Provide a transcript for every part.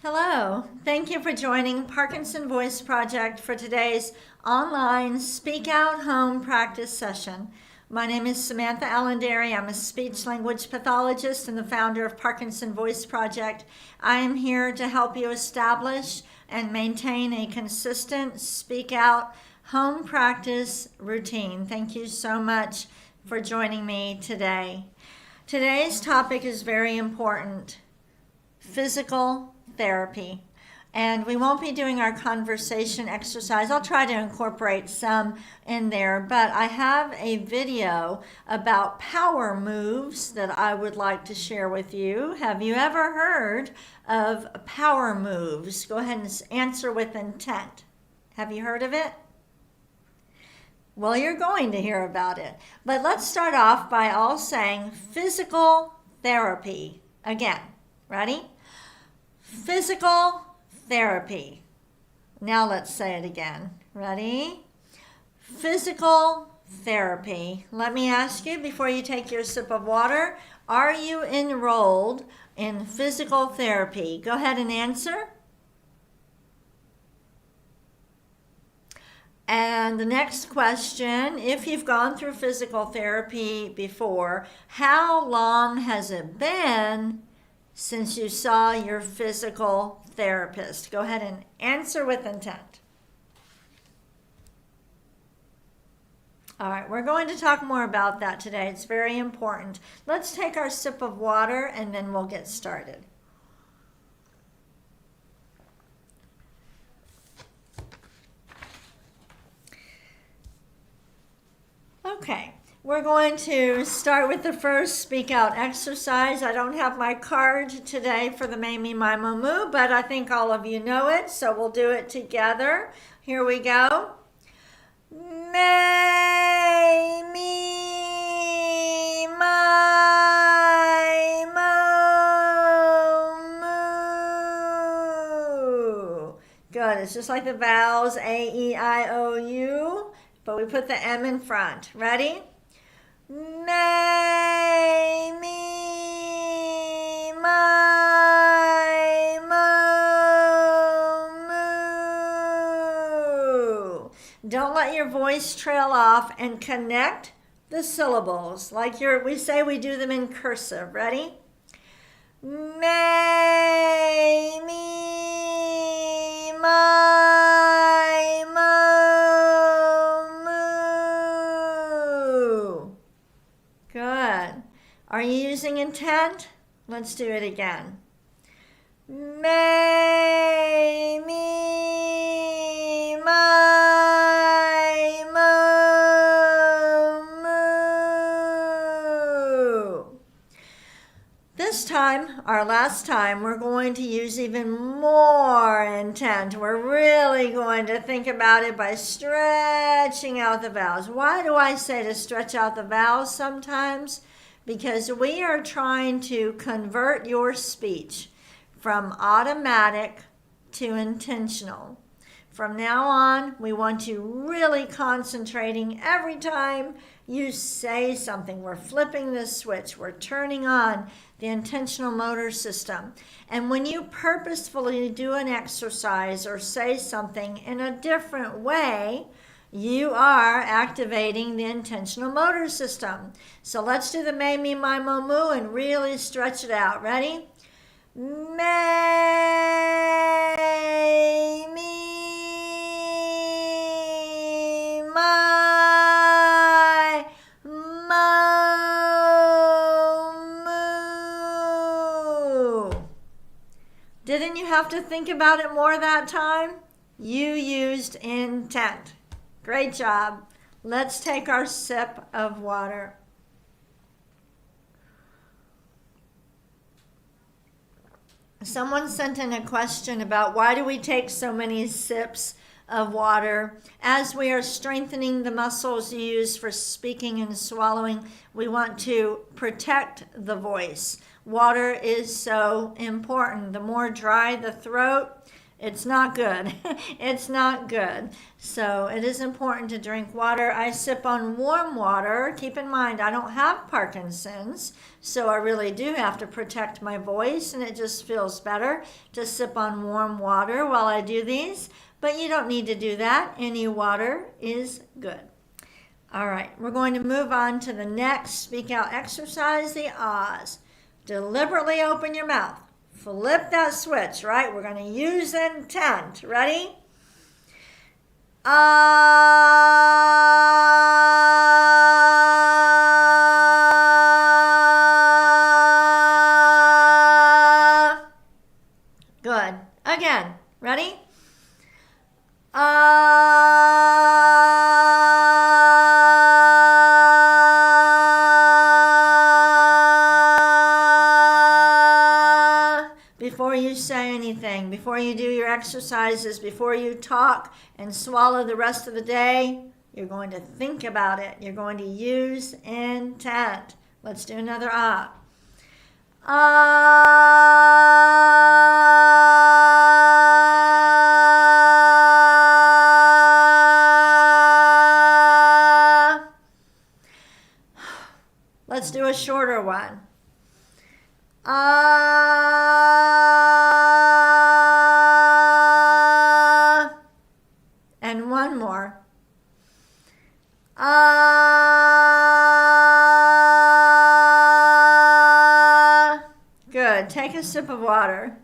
Hello, thank you for joining Parkinson Voice Project for today's online Speak Out Home practice session. My name is Samantha Allenderry. I'm a speech language pathologist and the founder of Parkinson Voice Project. I am here to help you establish and maintain a consistent Speak Out home practice routine. Thank you so much for joining me today. Today's topic is very important: physical therapy. And we won't be doing our conversation exercise. I'll try to incorporate some in there, but I have a video about power moves that I would like to share with you. Have you ever heard of power moves? Go ahead and answer with intent. Have you heard of it? Well, you're going to hear about it. But let's start off by all saying physical therapy. Again, ready? Physical therapy. Now let's say it again. Ready? Physical therapy. Let me ask you before you take your sip of water, are you enrolled in physical therapy? Go ahead and answer. And the next question, if you've gone through physical therapy before, how long has it been since you saw your physical therapist? Go ahead and answer with intent. All right, we're going to talk more about that today. It's very important. Let's take our sip of water and then we'll get started. Okay. We're going to start with the first Speak Out exercise. I don't have my card today for the May Me My Moo Moo, but I think all of you know it, so we'll do it together. Here we go. May me my moo moo. Good. It's just like the vowels A-E-I-O-U, but we put the M in front. Ready? May me my moo moo. Don't let your voice trail off and connect the syllables like we say we do them in cursive. Ready? May me my moo. Good. Are you using intent? Let's do it again. May me my moo moo. This time, our last time, we're going to use even more intent. We're really going to think about it by stretching out the vowels. Why do I say to stretch out the vowels sometimes? Because we are trying to convert your speech from automatic to intentional. From now on, we want you really concentrating every time you say something. We're flipping the switch. We're turning on the intentional motor system. And when you purposefully do an exercise or say something in a different way, you are activating the intentional motor system. So let's do the May Me My Moo Moo and really stretch it out. Ready? May me my moo moo. Didn't you have to think about it more that time? You used intent. Great job. Let's take our sip of water. Someone sent in a question about why do we take so many sips of water. As we are strengthening the muscles used for speaking and swallowing, we want to protect the voice. Water is so important. The more dry the throat, It's not good. It's not good. So it is important to drink water. I sip on warm water. Keep in mind, I don't have Parkinson's, so I really do have to protect my voice, and it just feels better to sip on warm water while I do these. But you don't need to do that. Any water is good. All right, we're going to move on to the next speak out exercise, the ahs. Deliberately open your mouth. Flip that switch, right? We're going to use intent. Ready? Good. Again. Ready? Before you say anything, before you do your exercises, before you talk and swallow the rest of the day, you're going to think about it. You're going to use intent. Let's do another ah. Let's do a shorter one. And one more. Good. Take a sip of water.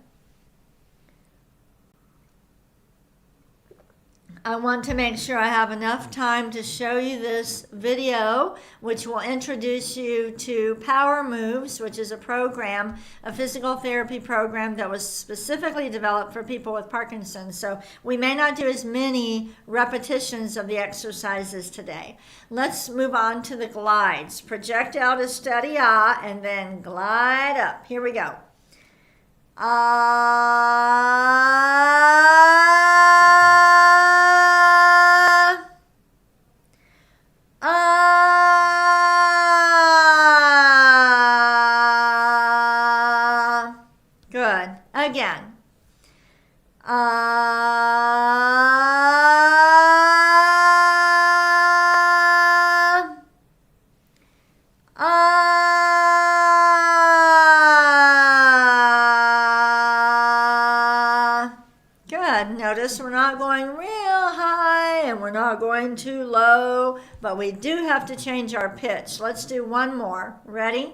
I want to make sure I have enough time to show you this video, which will introduce you to Power Moves, which is a program, a physical therapy program that was specifically developed for people with Parkinson. So we may not do as many repetitions of the exercises today. Let's move on to the glides. Project out a steady ah, and then glide up. Here we go. Good. Again. Good. Notice we're not going real high and we're not going too low, but we do have to change our pitch. Let's do one more. Ready?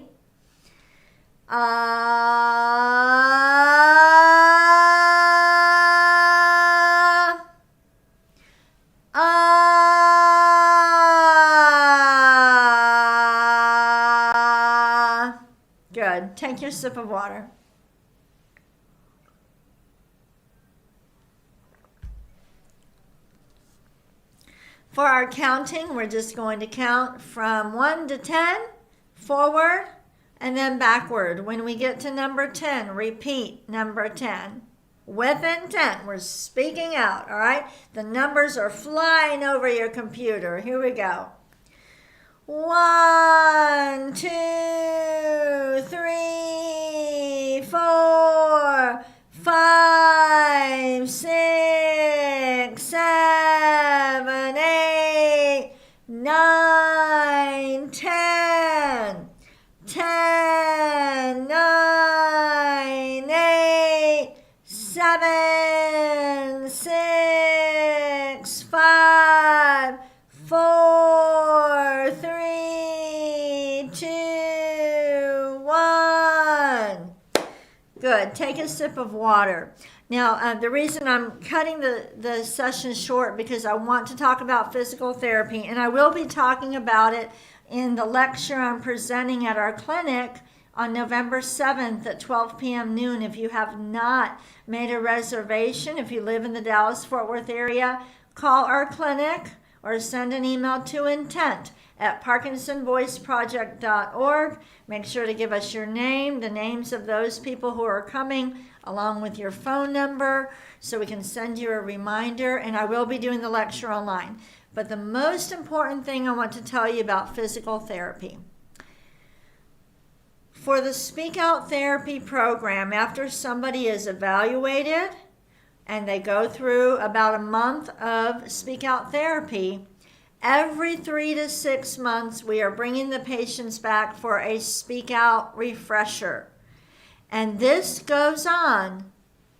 Good. Take your sip of water. For our counting, we're just going to count from 1 to 10, forward, and then backward. When we get to number 10, repeat number 10. With intent, we're speaking out, all right? The numbers are flying over your computer. Here we go. 1, 2, 3, 4, 5, 6, 7, 8, 9, 10. 10, 9, 8, 7, 6, 5, 4, 3, 2, 1. Good. Take a sip of water. Now, the reason I'm cutting the session short because I want to talk about physical therapy, and I will be talking about it in the lecture I'm presenting at our clinic on November 7th at 12 p.m. noon. If you have not made a reservation, if you live in the Dallas-Fort Worth area, call our clinic or send an email to intent@parkinsonvoiceproject.org. Make sure to give us your name, the names of those people who are coming, along with your phone number, so we can send you a reminder, and I will be doing the lecture online. But the most important thing I want to tell you about physical therapy. For the Speak Out Therapy program, after somebody is evaluated and they go through about a month of speak out therapy. Every 3 to 6 months, we are bringing the patients back for a speak out refresher. And this goes on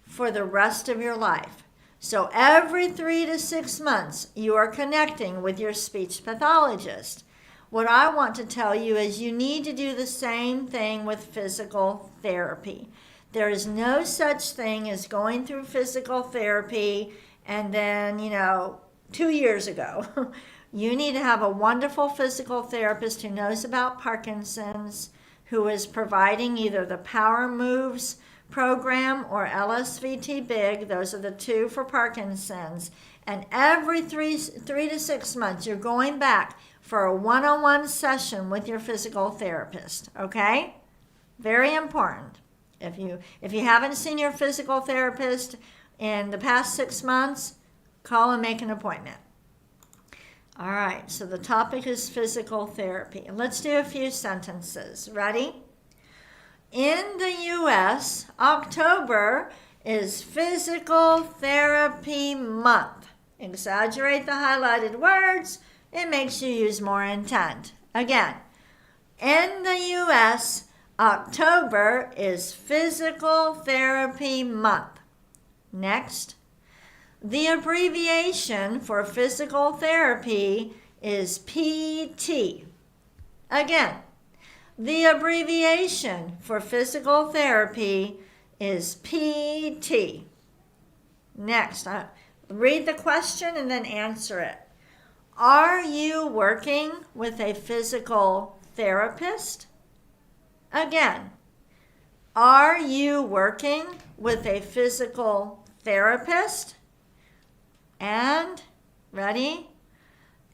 for the rest of your life. So every 3 to 6 months, you are connecting with your speech pathologist. What I want to tell you is you need to do the same thing with physical therapy. There is no such thing as going through physical therapy and then, 2 years ago. You need to have a wonderful physical therapist who knows about Parkinson's, who is providing either the Power Moves program or LSVT Big. Those are the two for Parkinson's. And every three to 6 months, you're going back for a one-on-one session with your physical therapist, okay? Very important. If you haven't seen your physical therapist in the past 6 months, call and make an appointment. All right, so the topic is physical therapy. And let's do a few sentences. Ready? In the U.S., October is Physical Therapy Month. Exaggerate the highlighted words. It makes you use more intent. Again, in the U.S., October is Physical Therapy Month. Next. The abbreviation for physical therapy is PT. Again, the abbreviation for physical therapy is PT. Next, read the question and then answer it. Are you working with a physical therapist? Again, are you working with a physical therapist? And, ready?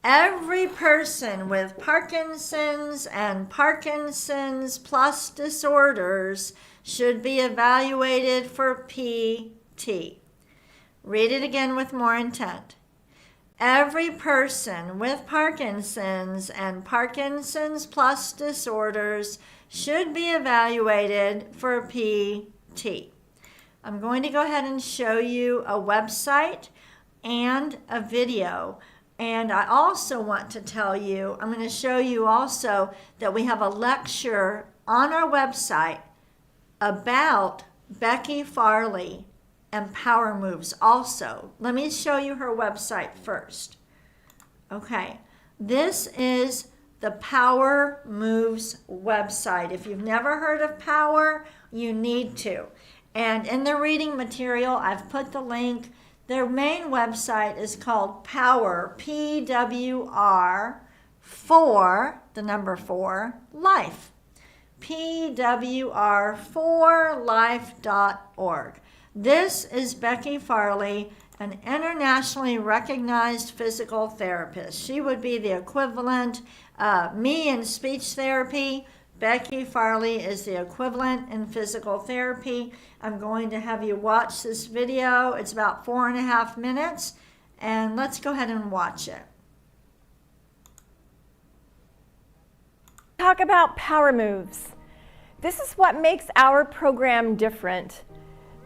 Every person with Parkinson's and Parkinson's plus disorders should be evaluated for PT. Read it again with more intent. Every person with Parkinson's and Parkinson's plus disorders should be evaluated for PT. I'm going to go ahead and show you a website and a video. And I also want to tell you, I'm going to show you also that we have a lecture on our website about Becky Farley and Power Moves also. Let me show you her website first. Okay, this is the Power Moves website. If you've never heard of Power, you need to. And in the reading material, I've put the link. Their main website is called Power, PWR, 4, the number 4, Life. PWR4life.org. This is Becky Farley, an internationally recognized physical therapist. She would be the equivalent, me in speech therapy. Becky Farley is the equivalent in physical therapy. I'm going to have you watch this video. It's about 4.5 minutes, and let's go ahead and watch it. Talk about Power Moves. This is what makes our program different.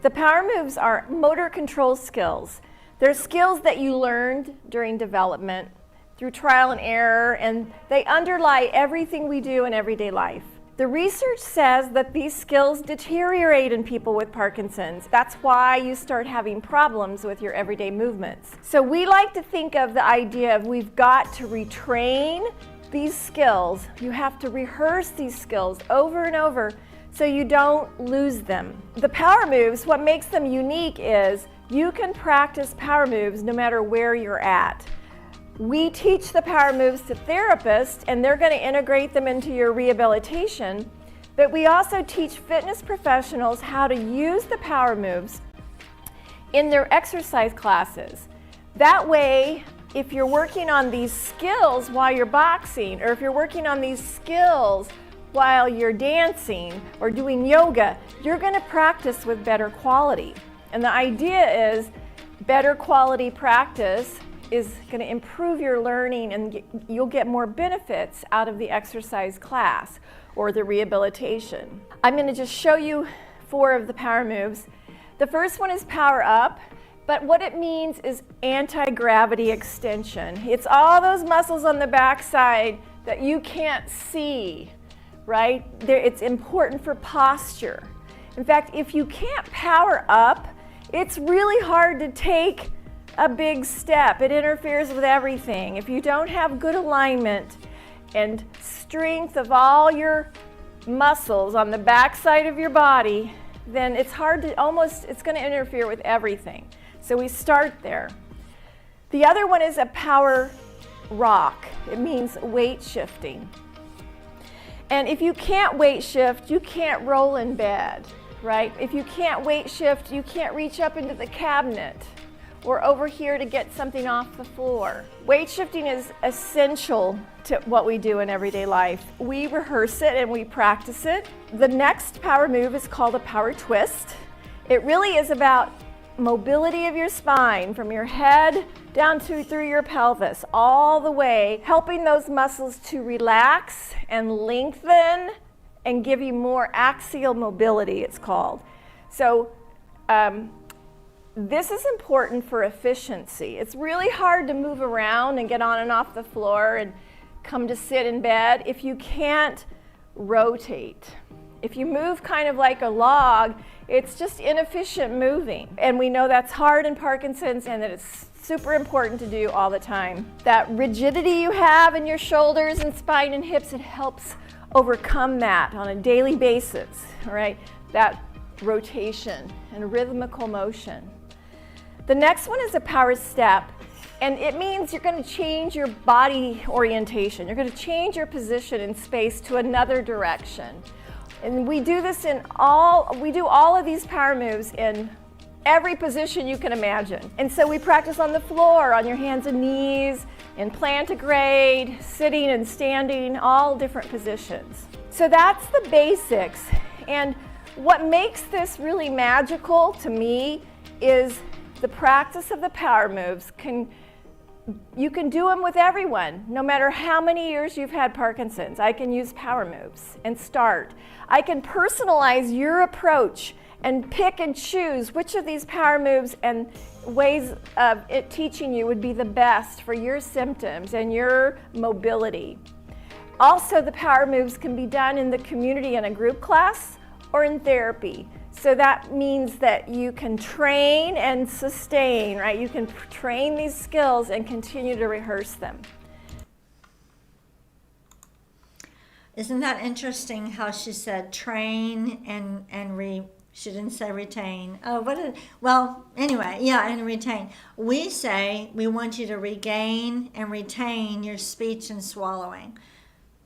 The Power Moves are motor control skills. They're skills that you learned during development through trial and error, and they underlie everything we do in everyday life. The research says that these skills deteriorate in people with Parkinson's. That's why you start having problems with your everyday movements. So we like to think of the idea of we've got to retrain these skills. You have to rehearse these skills over and over so you don't lose them. The Power Moves, what makes them unique is you can practice Power Moves no matter where you're at. We teach the Power Moves to therapists, and they're going to integrate them into your rehabilitation, but we also teach fitness professionals how to use the Power Moves in their exercise classes. That way, if you're working on these skills while you're boxing, or if you're working on these skills while you're dancing or doing yoga, you're going to practice with better quality. And the idea is better quality practice is going to improve your learning, and you'll get more benefits out of the exercise class or the rehabilitation. I'm going to just show you 4 of the Power Moves. The first one is Power Up, But what it means is anti-gravity extension. It's all those muscles on the backside that you can't see, right? It's important for posture. In fact, if you can't power up, it's really hard to take a big step. It interferes with everything. If you don't have good alignment and strength of all your muscles on the backside of your body, then it's hard to it's going to interfere with everything. So we start there. The other one is a power rock. It means weight shifting. And if you can't weight shift, you can't roll in bed, right? If you can't weight shift, you can't reach up into the cabinet or over here to get something off the floor. Weight shifting is essential to what we do in everyday life. We rehearse it and we practice it. The next power move is called a power twist. It really is about mobility of your spine from your head down through your pelvis, all the way, helping those muscles to relax and lengthen and give you more axial mobility, it's called. So this is important for efficiency. It's really hard to move around and get on and off the floor and come to sit in bed if you can't rotate. If you move kind of like a log, it's just inefficient moving. And we know that's hard in Parkinson's and that it's super important to do all the time. That rigidity you have in your shoulders and spine and hips, it helps overcome that on a daily basis, all right? That rotation and rhythmical motion. The next one is a power step, and it means you're going to change your body orientation. You're going to change your position in space to another direction. And we do this we do all of these power moves in every position you can imagine. And so we practice on the floor, on your hands and knees, in plantigrade, sitting and standing, all different positions. So that's the basics. And what makes this really magical to me is the practice of the power moves. You can do them with everyone, no matter how many years you've had Parkinson's. I can use power moves and start. I can personalize your approach and pick and choose which of these power moves and ways of it teaching you would be the best for your symptoms and your mobility. Also, the power moves can be done in the community in a group class or in therapy. So that means that you can train and sustain, right? You can train these skills and continue to rehearse them. Isn't that interesting how she said train and she didn't say retain. And retain. We say we want you to regain and retain your speech and swallowing.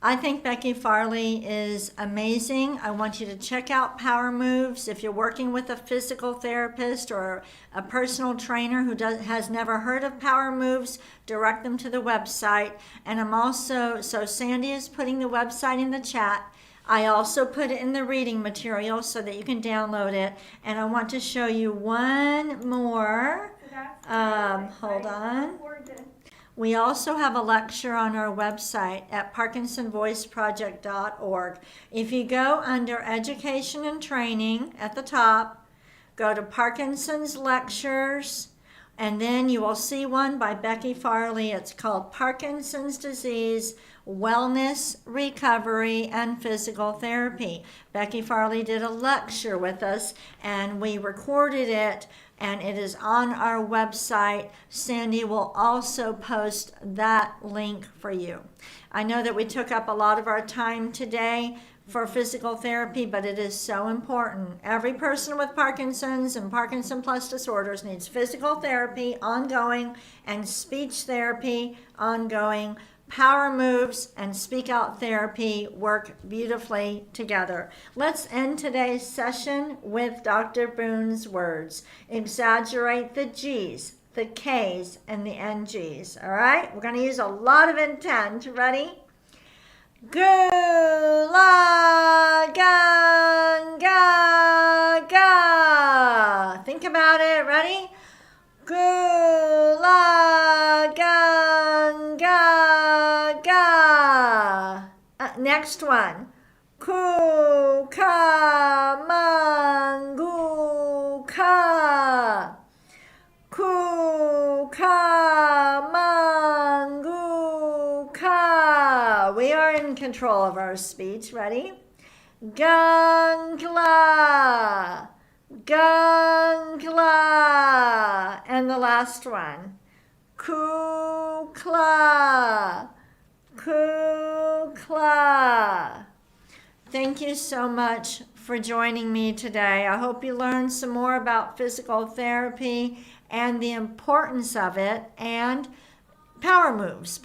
I think Becky Farley is amazing. I want you to check out Power Moves. If you're working with a physical therapist or a personal trainer who has never heard of Power Moves, direct them to the website. And so Sandy is putting the website in the chat. I also put it in the reading material so that you can download it. And I want to show you one more. Hold on. We also have a lecture on our website at parkinsonvoiceproject.org. If you go under Education and Training at the top, go to Parkinson's Lectures, and then you will see one by Becky Farley. It's called Parkinson's Disease, Wellness, Recovery, and Physical Therapy. Becky Farley did a lecture with us, and we recorded it, and it is on our website. Sandy will also post that link for you. I know that we took up a lot of our time today for physical therapy, but it is so important. Every person with Parkinson's and Parkinson plus disorders needs physical therapy ongoing and speech therapy ongoing. Power moves and speak out therapy work beautifully together. Let's end today's session with Dr. Boone's words. Exaggerate the G's, the K's, and the NG's. All right? We're going to use a lot of intent. Ready? Gula gan ga ga. Think about it. Ready? Gula gan ga ga. Next one. Ku ka mangu ka. Ku control of our speech. Ready? Gangla, gangla. And the last one. Kukla, kukla. Thank you so much for joining me today. I hope you learned some more about physical therapy and the importance of it, and power moves.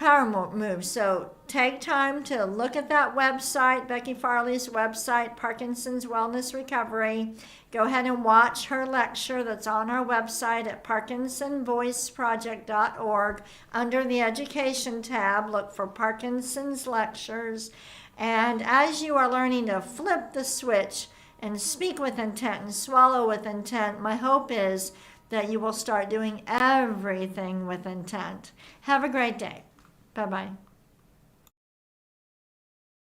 So take time to look at that website, Becky Farley's website, Parkinson's Wellness Recovery. Go ahead and watch her lecture that's on our website at parkinsonvoiceproject.org. Under the Education tab, look for Parkinson's Lectures. And as you are learning to flip the switch and speak with intent and swallow with intent, my hope is that you will start doing everything with intent. Have a great day. Bye-bye.